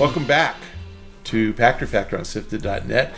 Welcome back to Pachter Factor on SIFTD.net.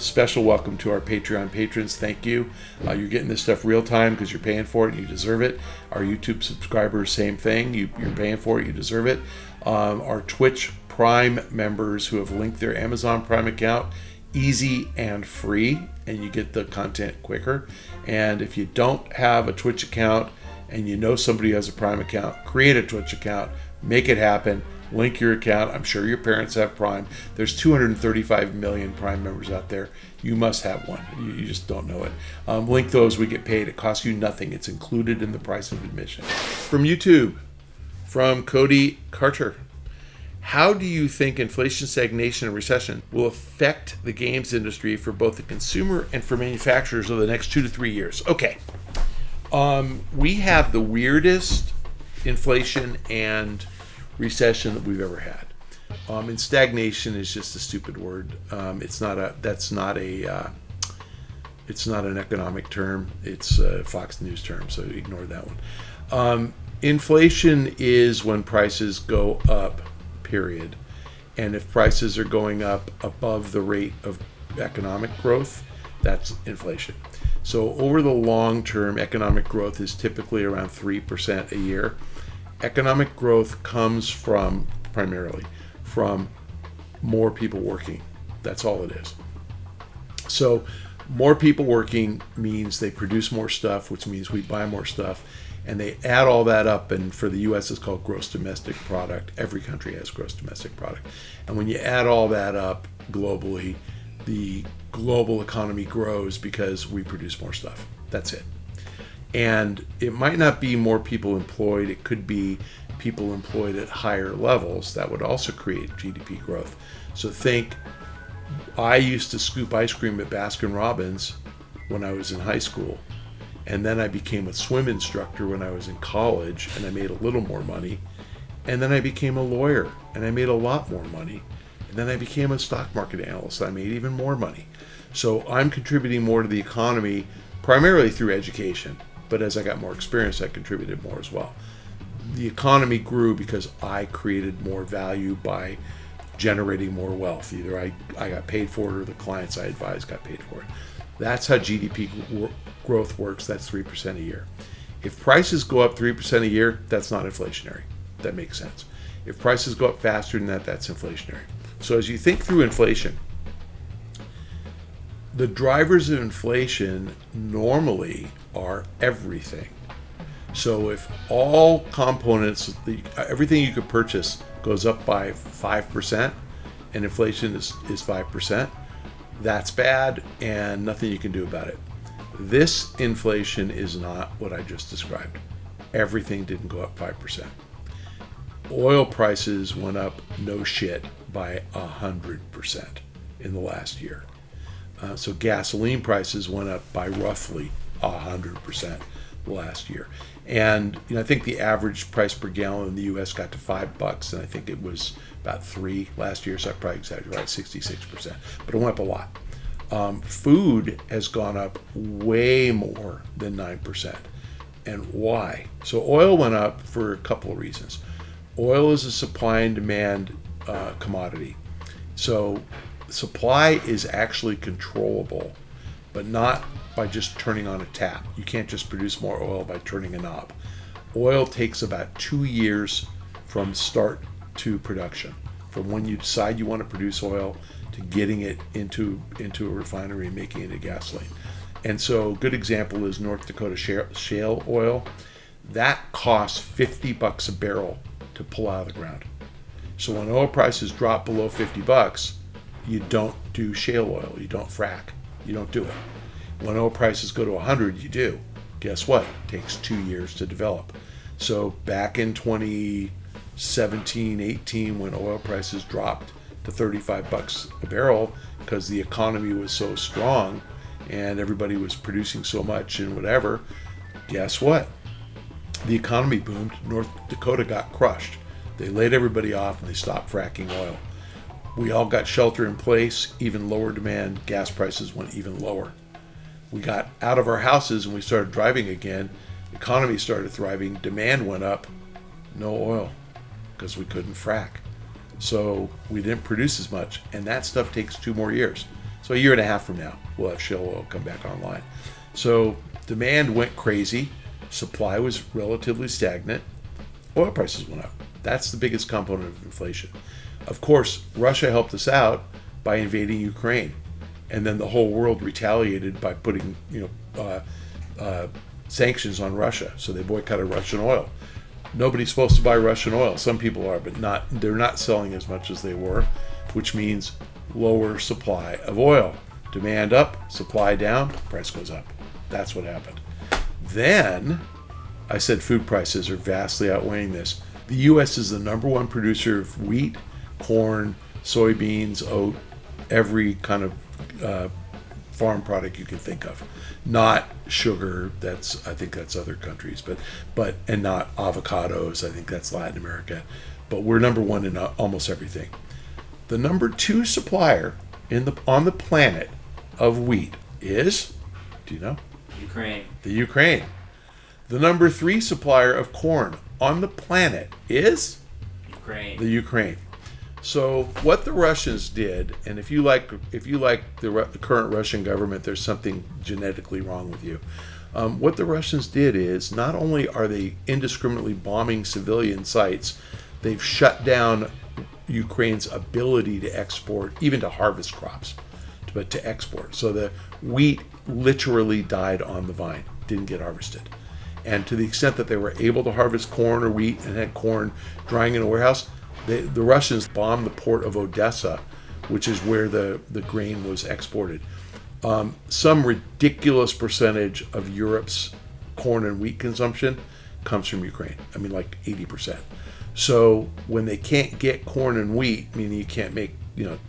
Special welcome to our Patreon patrons. Thank you. You're getting this stuff real time because you're paying for it and you deserve it. Our YouTube subscribers, same thing. You're paying for it, you deserve it. Our Twitch Prime members who have linked their Amazon Prime account, easy and free, and you get the content quicker. And if you don't have a Twitch account and you know somebody who has a Prime account, create a Twitch account, make it happen. Link your account. I'm sure your parents have Prime. There's 235 million Prime members out there. You must have one. You just don't know it. Link those. We get paid. It costs you nothing. It's included in the price of admission. From YouTube, from Cody Carter. How do you think inflation, stagnation, and recession will affect the games industry for both the consumer and for manufacturers over the next 2 to 3 years? Okay. We have the weirdest inflation and recession that we've ever had. And stagnation is just a stupid word. It's not an economic term. It's a Fox News term, so ignore that one. Inflation is when prices go up, period. And if prices are going up above the rate of economic growth, that's inflation. So over the long term, economic growth is typically around 3% a year. Economic growth comes primarily from more people working. That's all it is. So more people working means they produce more stuff, which means we buy more stuff, and they add all that up, and for the US it's called gross domestic product. Every country has gross domestic product. And when you add all that up globally, the global economy grows because we produce more stuff. That's it. And it might not be more people employed. It could be people employed at higher levels. That would also create GDP growth. So think, I used to scoop ice cream at Baskin-Robbins when I was in high school. And then I became a swim instructor when I was in college, and I made a little more money. And then I became a lawyer, and I made a lot more money. And then I became a stock market analyst. I made even more money. So I'm contributing more to the economy, primarily through education. But as I got more experience, I contributed more as well. The economy grew because I created more value by generating more wealth. Either I got paid for it or the clients I advised got paid for it. That's how GDP growth works. That's 3% a year. If prices go up 3% a year, that's not inflationary. That makes sense. If prices go up faster than that, that's inflationary. So as you think through inflation, the drivers of inflation normally are everything. So if all components, everything you could purchase goes up by 5% and inflation is 5%, that's bad and nothing you can do about it. This inflation is not what I just described. Everything didn't go up 5%. Oil prices went up no shit by 100% in the last year. So gasoline prices went up by roughly 100% last year. And I think the average price per gallon in the US got to $5, and I think it was about $3 last year, so I probably exaggerated, right, 66%. But it went up a lot. Food has gone up way more than 9%. And why? So oil went up for a couple of reasons. Oil is a supply and demand commodity. So supply is actually controllable, but not by just turning on a tap. You can't just produce more oil by turning a knob. Oil takes about 2 years from start to production, from when you decide you want to produce oil to getting it into a refinery and making it into gasoline. And so a good example is North Dakota shale oil. That costs $50 a barrel to pull out of the ground. So when oil prices drop below $50, you don't do shale oil, you don't frack, you don't do it. When oil prices go to 100, you do. Guess what? It takes 2 years to develop. So back in 2017, 18, when oil prices dropped to $35 a barrel because the economy was so strong and everybody was producing so much and whatever, guess what? The economy boomed. North Dakota got crushed. They laid everybody off and they stopped fracking oil. We all got shelter in place, even lower demand, gas prices went even lower. We got out of our houses and we started driving again. The economy started thriving, demand went up, no oil, because we couldn't frack. So we didn't produce as much, and that stuff takes 2 more years. So a year and a half from now, we'll have shale oil come back online. So demand went crazy, supply was relatively stagnant, oil prices went up. That's the biggest component of inflation. Of course, Russia helped us out by invading Ukraine, and then the whole world retaliated by putting sanctions on Russia. So they boycotted Russian oil. Nobody's supposed to buy Russian oil. Some people are, but they're not selling as much as they were, which means lower supply of oil. Demand up, supply down, price goes up. That's what happened. Then I said food prices are vastly outweighing this. The U.S. is the number one producer of wheat, corn, soybeans, oat, every kind of farm product you can think of. Not sugar, I think that's other countries, but and not avocados, I think that's Latin America. But we're number one in almost everything. The number 2 supplier on the planet of wheat is, do you know? Ukraine. The Ukraine. The number 3 supplier of corn on the planet is? Ukraine. The Ukraine. So what the Russians did, and if you like the current Russian government, there's something genetically wrong with you. What the Russians did is not only are they indiscriminately bombing civilian sites, they've shut down Ukraine's ability to export, even to harvest crops, but to export. So the wheat literally died on the vine, didn't get harvested. And to the extent that they were able to harvest corn or wheat and had corn drying in a warehouse, the Russians bombed the port of Odessa, which is where the grain was exported. Some ridiculous percentage of Europe's corn and wheat consumption comes from Ukraine. I mean, like 80%. So when they can't get corn and wheat, meaning you can't make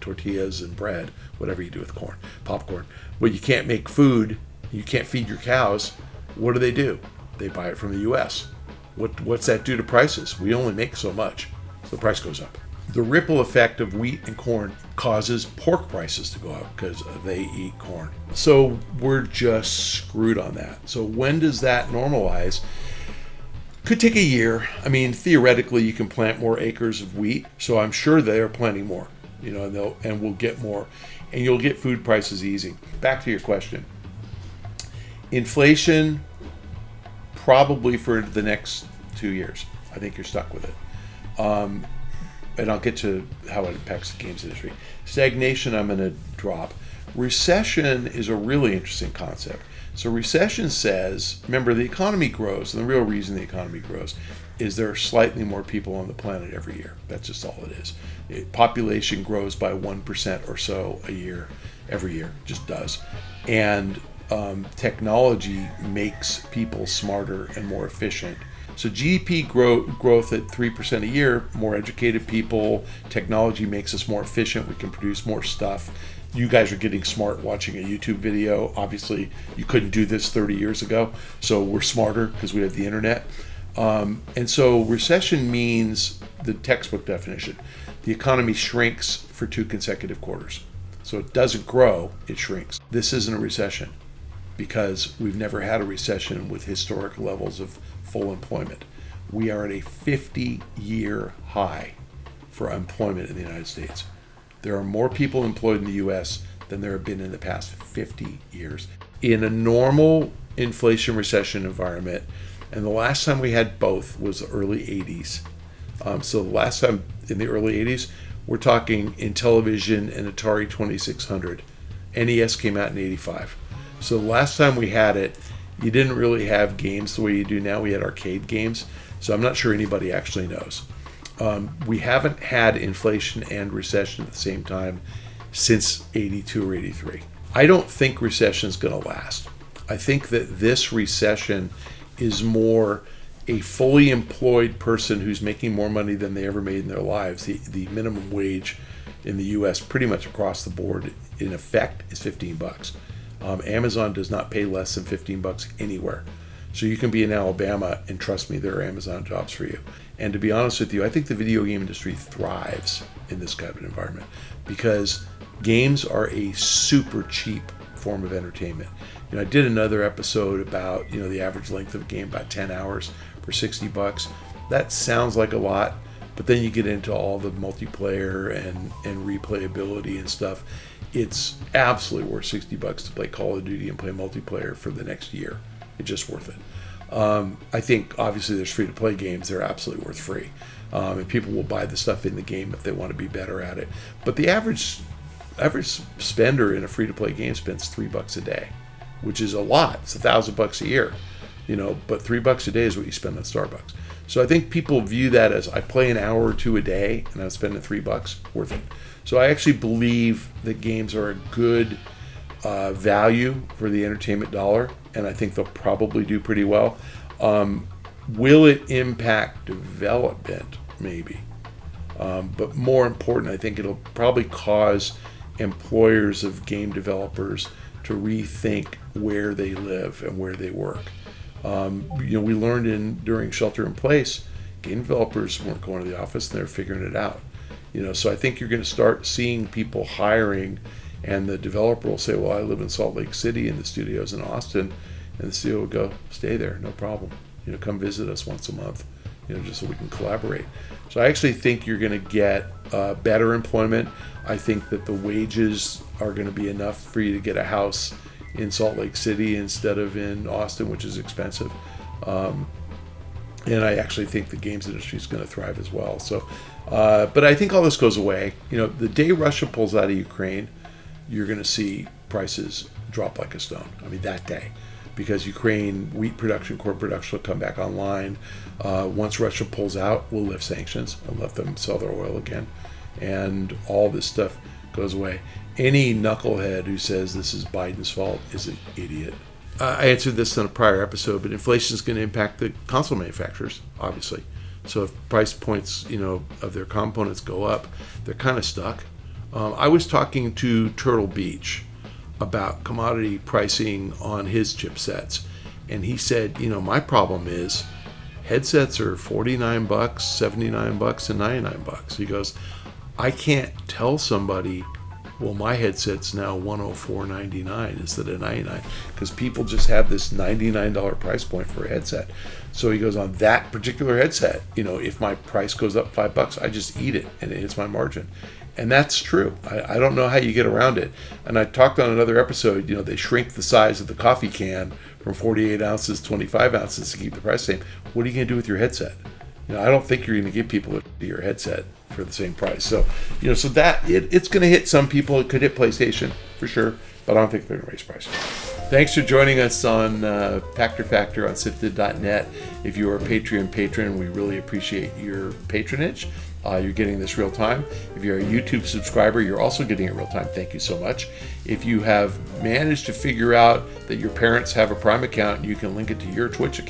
tortillas and bread, whatever you do with corn, popcorn, but you can't make food, you can't feed your cows, what do? They buy it from the U.S. What's that do to prices? We only make so much. The price goes up. The ripple effect of wheat and corn causes pork prices to go up because they eat corn. So we're just screwed on that. So when does that normalize? Could take a year. I mean, theoretically, you can plant more acres of wheat, so I'm sure they are planting more. And we'll get more, and you'll get food prices easing. Back to your question. Inflation, probably for the next 2 years. I think you're stuck with it. And I'll get to how it impacts the games industry. Stagnation, I'm going to drop. Recession is a really interesting concept. So recession says, remember, the economy grows, and the real reason the economy grows is there are slightly more people on the planet every year. That's just all it is. Population grows by 1% or so a year, every year, just does. And technology makes people smarter and more efficient. So GDP growth at 3% a year, more educated people, technology makes us more efficient, we can produce more stuff. You guys are getting smart watching a YouTube video. Obviously, you couldn't do this 30 years ago, so we're smarter because we have the internet. And so recession means, the textbook definition, the economy shrinks for 2 consecutive quarters. So it doesn't grow, it shrinks. This isn't a recession because we've never had a recession with historic levels of full employment. We are at a 50-year high for employment in the United States. There are more people employed in the U.S. than there have been in the past 50 years. In a normal inflation recession environment, and the last time we had both was the early 80s. So the last time in the early 80s, we're talking Intellivision and Atari 2600. NES came out in 85. So the last time we had it, you didn't really have games the way you do now. We had arcade games. So I'm not sure anybody actually knows. We haven't had inflation and recession at the same time since 82 or 83. I don't think recession is going to last. I think that this recession is more a fully employed person who's making more money than they ever made in their lives. The minimum wage in the U.S. pretty much across the board, in effect, is $15. Amazon does not pay less than $15 anywhere. So you can be in Alabama, and trust me, there are Amazon jobs for you. And to be honest with you, I think the video game industry thrives in this kind of environment because games are a super cheap form of entertainment. I did another episode about, the average length of a game, about 10 hours for $60. That sounds like a lot, But then you get into all the multiplayer and replayability and stuff. It's absolutely worth $60 to play Call of Duty and play multiplayer for the next year. It's just worth it. I think obviously there's free-to-play games. They're absolutely worth free. And people will buy the stuff in the game if they want to be better at it. But the average spender in a free-to-play game spends $3 a day, which is a lot. It's $1,000 a year, but $3 a day is what you spend on Starbucks. So I think people view that as, I play an hour or two a day and I'm spending $3, worth it. So I actually believe that games are a good value for the entertainment dollar, and I think they'll probably do pretty well. Will it impact development? Maybe. But more important, I think it'll probably cause employers of game developers to rethink where they live and where they work. We learned during shelter in place, game developers weren't going to the office and they're figuring it out. So I think you're going to start seeing people hiring, and the developer will say, well, I live in Salt Lake City and the studio's in Austin, and the studio will go, stay there, no problem. Come visit us once a month, just so we can collaborate. So I actually think you're going to get better employment. I think that the wages are going to be enough for you to get a house in Salt Lake City instead of in Austin, which is expensive. And I actually think the games industry is going to thrive as well. So, but I think all this goes away. The day Russia pulls out of Ukraine, you're going to see prices drop like a stone. I mean, that day. Because Ukraine wheat production, corn production will come back online. Once Russia pulls out, we'll lift sanctions and let them sell their oil again. And all this stuff goes away. Any knucklehead who says this is Biden's fault is an idiot. I answered this in a prior episode, but inflation is going to impact the console manufacturers, obviously. So if price points, of their components go up, they're kind of stuck. I was talking to Turtle Beach about commodity pricing on his chipsets, and he said, my problem is headsets are $49, $79, and $99. He goes, I can't tell somebody, well, my headset's now $104.99 instead of $99, because people just have this $99 price point for a headset. So he goes, on that particular headset, if my price goes up $5, I just eat it and it hits my margin. And that's true. I don't know how you get around it. And I talked on another episode, they shrink the size of the coffee can from 48 ounces to 25 ounces to keep the price same. What are you going to do with your headset? I don't think you're going to give people your headset for the same price. So, so that it's going to hit some people. It could hit PlayStation for sure, but I don't think they're going to raise prices. Thanks for joining us on Pachter Factor on SIFTD.net. If you are a Patreon patron, we really appreciate your patronage. You're getting this real time. If you're a YouTube subscriber, you're also getting it real time. Thank you so much. If you have managed to figure out that your parents have a Prime account and you can link it to your Twitch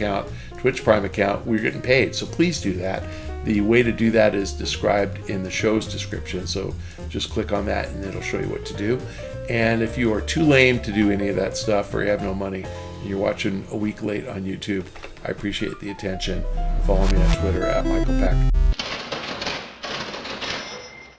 Prime account, we're getting paid. So please do that. The way to do that is described in the show's description. So just click on that and it'll show you what to do. And if you are too lame to do any of that stuff, or you have no money and you're watching a week late on YouTube, I appreciate the attention. Follow me on Twitter at Michael Pachter.